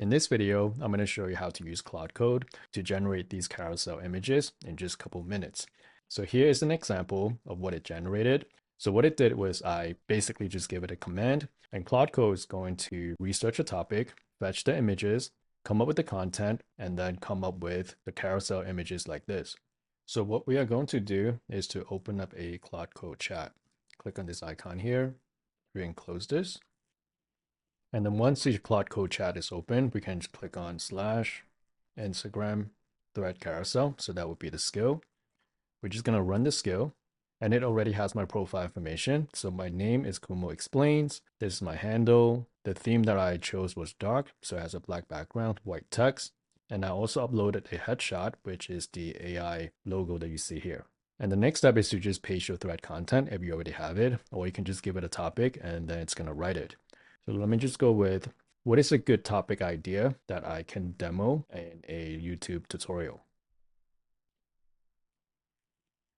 In this video, I'm going to show you how to use Cloud to generate these carousel images in just a couple minutes. So here is an example of what it generated. So what it did was I basically just gave it a command, and Cloud is going to research a topic, fetch the images, come up with the content, and then come up with the carousel images like this. So what we are going to do is to open up a Cloud chat. Click on this icon here, we can close this. And then once the Claude chat is open, we can just click on / Instagram thread carousel. So that would be the skill. We're just going to run the skill, and it already has my profile information. So my name is Kumo Explains. This is my handle. The theme that I chose was dark, so it has a black background, white text. And I also uploaded a headshot, which is the AI logo that you see here. And the next step is to just paste your thread content if you already have it, or you can just give it a topic and then it's going to write it. So let me just go with, what is a good topic idea that I can demo in a YouTube tutorial?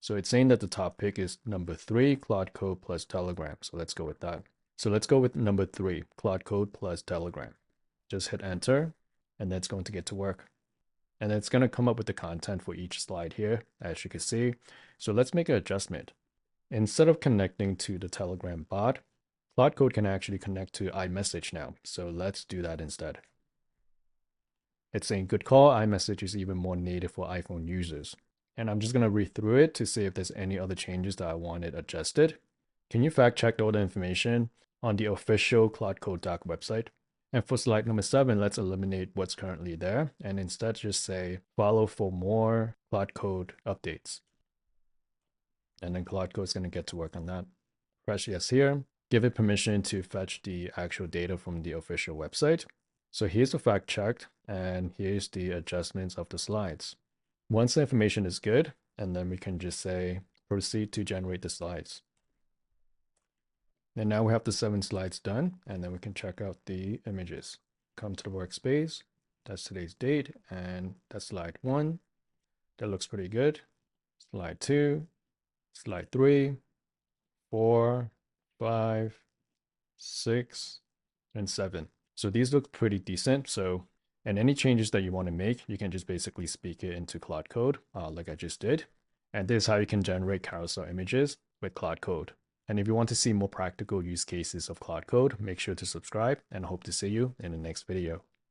So it's saying that the topic is number 3, Claude Code plus Telegram. So let's go with that. So let's go with number 3, Claude Code plus Telegram. Just hit enter, and that's going to get to work. And it's going to come up with the content for each slide here, as you can see. So let's make an adjustment. Instead of connecting to the Telegram bot, Claude can actually connect to iMessage now. So let's do that instead. It's saying good call. iMessage is even more native for iPhone users. And I'm just going to read through it to see if there's any other changes that I wanted adjusted. Can you fact check all the information on the official Claude Doc website? And for slide number 7, let's eliminate what's currently there and instead just say follow for more Claude updates. And then Claude is going to get to work on that. Press yes here. Give it permission to fetch the actual data from the official website. So here's the fact checked, and here's the adjustments of the slides. Once the information is good, and then we can just say proceed to generate the slides. And now we have the 7 slides done, and then we can check out the images. Come to the workspace. That's today's date, and that's slide 1. That looks pretty good. Slide 2, slide 3, 4, 5, 6, and 7. So these look pretty decent. So, and any changes that you want to make, you can just basically speak it into Claude like I just did. And this is how you can generate carousel images with Claude. And if you want to see more practical use cases of Claude, make sure to subscribe, and I hope to see you in the next video.